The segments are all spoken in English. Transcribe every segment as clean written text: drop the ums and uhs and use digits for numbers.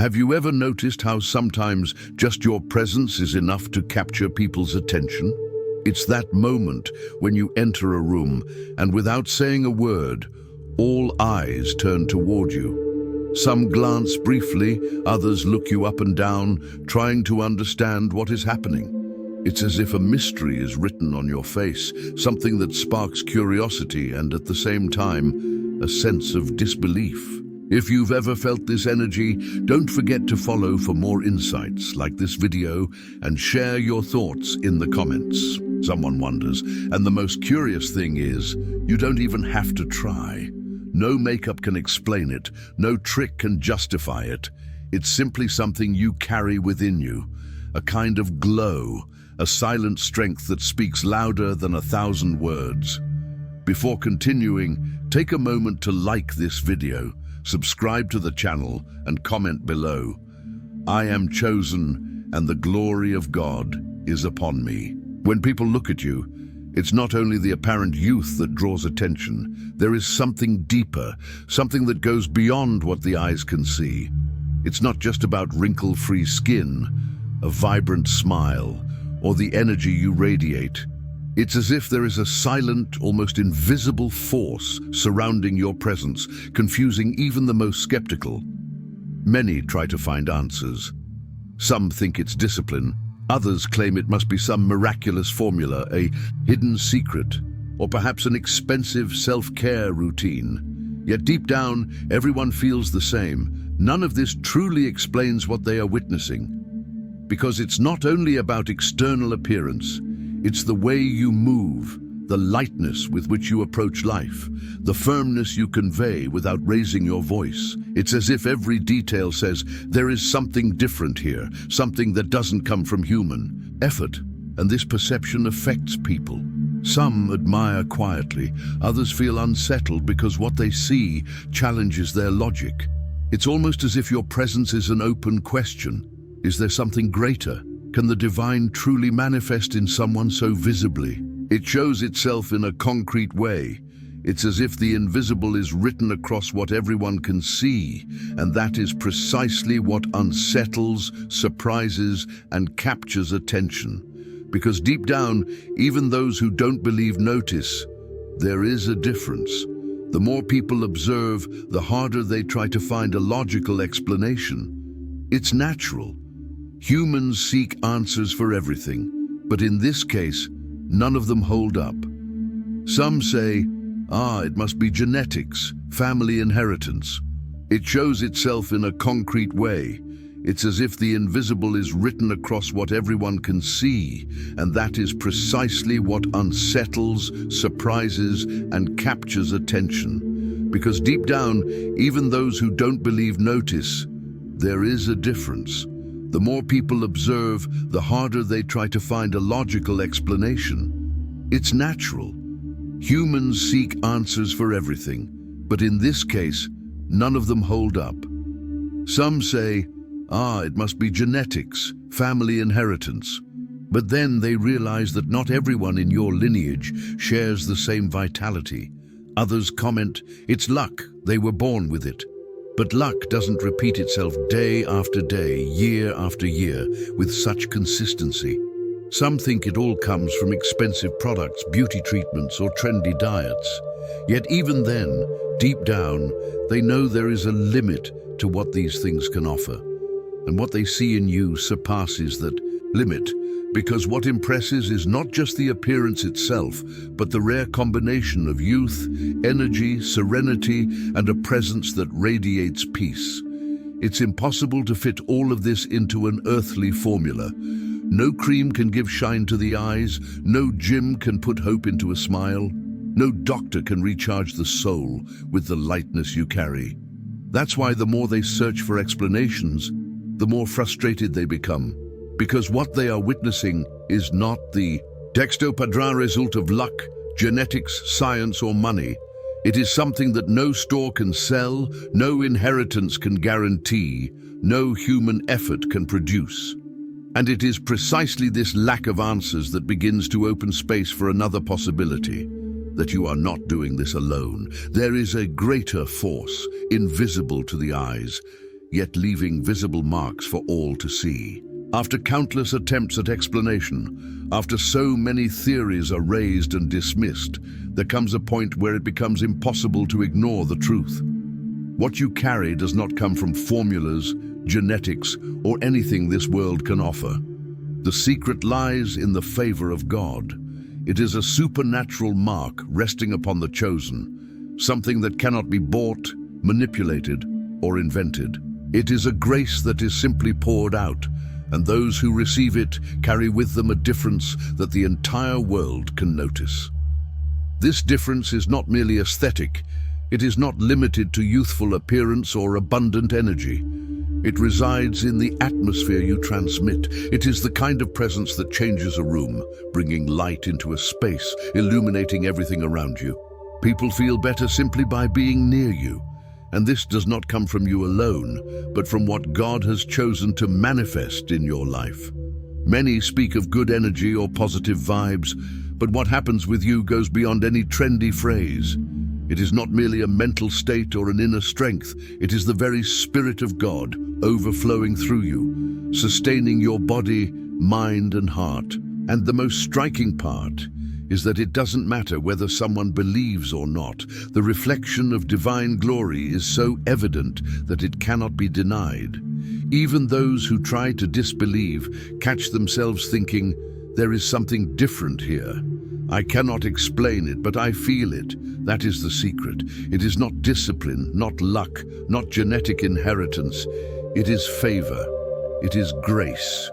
Have you ever noticed how sometimes just your presence is enough to capture people's attention? It's that moment when you enter a room and without saying a word, all eyes turn toward you. Some glance briefly, others look you up and down, trying to understand what is happening. It's as if a mystery is written on your face, something that sparks curiosity and at the same time, a sense of disbelief. If you've ever felt this energy, don't forget to follow for more insights like this video and share your thoughts in the comments. Someone wonders, and the most curious thing is, you don't even have to try. No makeup can explain it, no trick can justify it. It's simply something you carry within you, a kind of glow, a silent strength that speaks louder than 1,000 words. Before continuing, take a moment to like this video, subscribe to the channel, and comment below. I am chosen, and the glory of God is upon me. When people look at you, it's not only the apparent youth that draws attention. There is something deeper, something that goes beyond what the eyes can see. It's not just about wrinkle-free skin, a vibrant smile, or the energy you radiate. It's as if there is a silent, almost invisible force surrounding your presence, confusing even the most skeptical. Many try to find answers. Some think it's discipline. Others claim it must be some miraculous formula, a hidden secret, or perhaps an expensive self-care routine. Yet deep down, everyone feels the same. None of this truly explains what they are witnessing. Because it's not only about external appearance, it's the way you move, the lightness with which you approach life, the firmness you convey without raising your voice. It's as if every detail says, there is something different here, something that doesn't come from human effort, and this perception affects people. Some admire quietly, others feel unsettled because what they see challenges their logic. It's almost as if your presence is an open question. Is there something greater? Can the divine truly manifest in someone so visibly? It shows itself in a concrete way. It's as if the invisible is written across what everyone can see, and that is precisely what unsettles, surprises, and captures attention. Because deep down, even those who don't believe notice, there is a difference. The more people observe, the harder they try to find a logical explanation. It's natural. Humans seek answers for everything, but in this case, none of them hold up. Some say, it must be genetics, family inheritance. It shows itself in a concrete way. It's as if the invisible is written across what everyone can see, and that is precisely what unsettles, surprises, and captures attention. Because deep down, even those who don't believe notice, there is a difference. The more people observe, the harder they try to find a logical explanation. It's natural. Humans seek answers for everything, but in this case, none of them hold up. Some say, it must be genetics, family inheritance. But then they realize that not everyone in your lineage shares the same vitality. Others comment, it's luck, they were born with it. But luck doesn't repeat itself day after day, year after year, with such consistency. Some think it all comes from expensive products, beauty treatments, or trendy diets. Yet even then, deep down, they know there is a limit to what these things can offer. And what they see in you surpasses that limit, because what impresses is not just the appearance itself, but the rare combination of youth, energy, serenity, and a presence that radiates peace. It's impossible to fit all of this into an earthly formula. No cream can give shine to the eyes, no gym can put hope into a smile, no doctor can recharge the soul with the lightness you carry. That's why the more they search for explanations, the more frustrated they become. Because what they are witnessing is not the texto padrón result of luck, genetics, science, or money. It is something that no store can sell, no inheritance can guarantee, no human effort can produce. And it is precisely this lack of answers that begins to open space for another possibility, that you are not doing this alone. There is a greater force, invisible to the eyes, yet leaving visible marks for all to see. After countless attempts at explanation, after so many theories are raised and dismissed, there comes a point where it becomes impossible to ignore the truth. What you carry does not come from formulas, genetics, or anything this world can offer. The secret lies in the favor of God. It is a supernatural mark resting upon the chosen, something that cannot be bought, manipulated, or invented. It is a grace that is simply poured out, and those who receive it carry with them a difference that the entire world can notice. This difference is not merely aesthetic. It is not limited to youthful appearance or abundant energy. It resides in the atmosphere you transmit. It is the kind of presence that changes a room, bringing light into a space, illuminating everything around you. People feel better simply by being near you. And this does not come from you alone, but from what God has chosen to manifest in your life. Many speak of good energy or positive vibes, but what happens with you goes beyond any trendy phrase. It is not merely a mental state or an inner strength. It is the very Spirit of God overflowing through you, sustaining your body, mind, and heart. And the most striking part is that it doesn't matter whether someone believes or not. The reflection of divine glory is so evident that it cannot be denied. Even those who try to disbelieve catch themselves thinking, "There is something different here. I cannot explain it, but I feel it." That is the secret. It is not discipline, not luck, not genetic inheritance. It is favor. It is grace.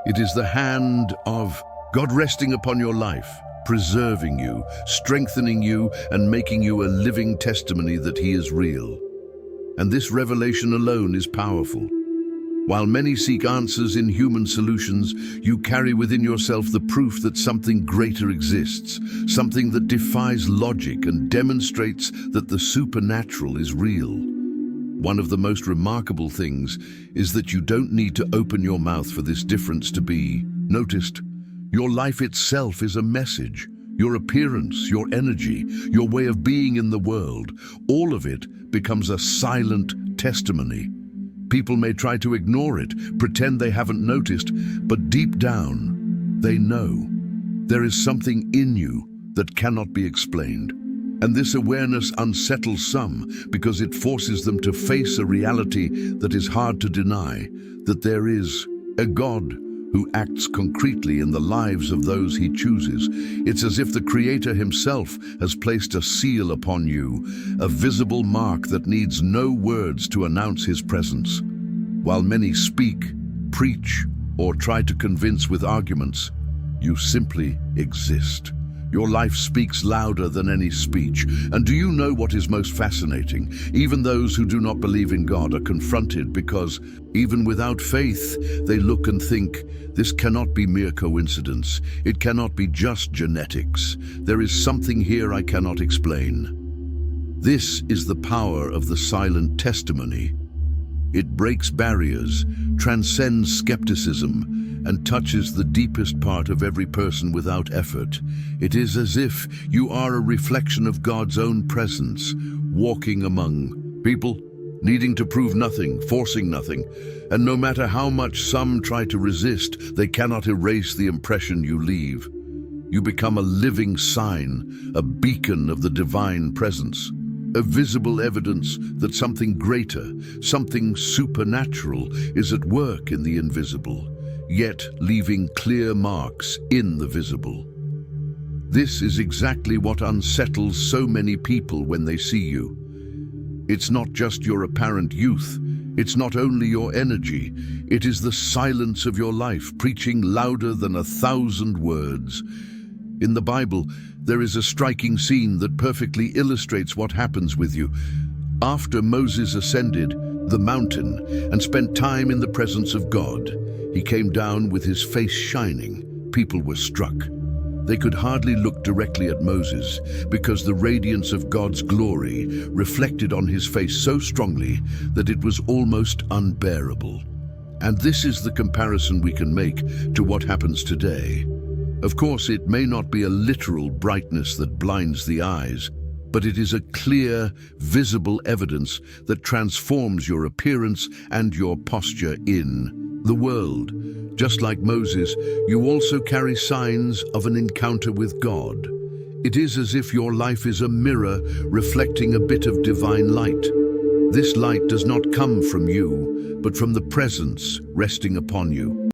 It is the hand of God resting upon your life, preserving you, strengthening you, and making you a living testimony that He is real. And this revelation alone is powerful. While many seek answers in human solutions, you carry within yourself the proof that something greater exists, something that defies logic and demonstrates that the supernatural is real. One of the most remarkable things is that you don't need to open your mouth for this difference to be noticed. Your life itself is a message. Your appearance, your energy, your way of being in the world, all of it becomes a silent testimony. People may try to ignore it, pretend they haven't noticed, but deep down, they know. There is something in you that cannot be explained. And this awareness unsettles some because it forces them to face a reality that is hard to deny, that there is a God who acts concretely in the lives of those He chooses. It's as if the Creator Himself has placed a seal upon you, a visible mark that needs no words to announce His presence. While many speak, preach, or try to convince with arguments, you simply exist. Your life speaks louder than any speech. And do you know what is most fascinating? Even those who do not believe in God are confronted because, even without faith, they look and think, this cannot be mere coincidence. It cannot be just genetics. There is something here I cannot explain. This is the power of the silent testimony. It breaks barriers, transcends skepticism, and touches the deepest part of every person without effort. It is as if you are a reflection of God's own presence, walking among people, needing to prove nothing, forcing nothing, and no matter how much some try to resist, they cannot erase the impression you leave. You become a living sign, a beacon of the divine presence, a visible evidence that something greater, something supernatural is at work in the invisible, yet leaving clear marks in the visible. This is exactly what unsettles so many people when they see you. It's not just your apparent youth, it's not only your energy, it is the silence of your life preaching louder than 1,000 words. In the Bible, there is a striking scene that perfectly illustrates what happens with you. After Moses ascended the mountain and spent time in the presence of God, he came down with his face shining. People were struck. They could hardly look directly at Moses because the radiance of God's glory reflected on his face so strongly that it was almost unbearable. And this is the comparison we can make to what happens today. Of course, it may not be a literal brightness that blinds the eyes, but it is a clear, visible evidence that transforms your appearance and your posture in the world. Just like Moses, you also carry signs of an encounter with God. It is as if your life is a mirror reflecting a bit of divine light. This light does not come from you, but from the presence resting upon you.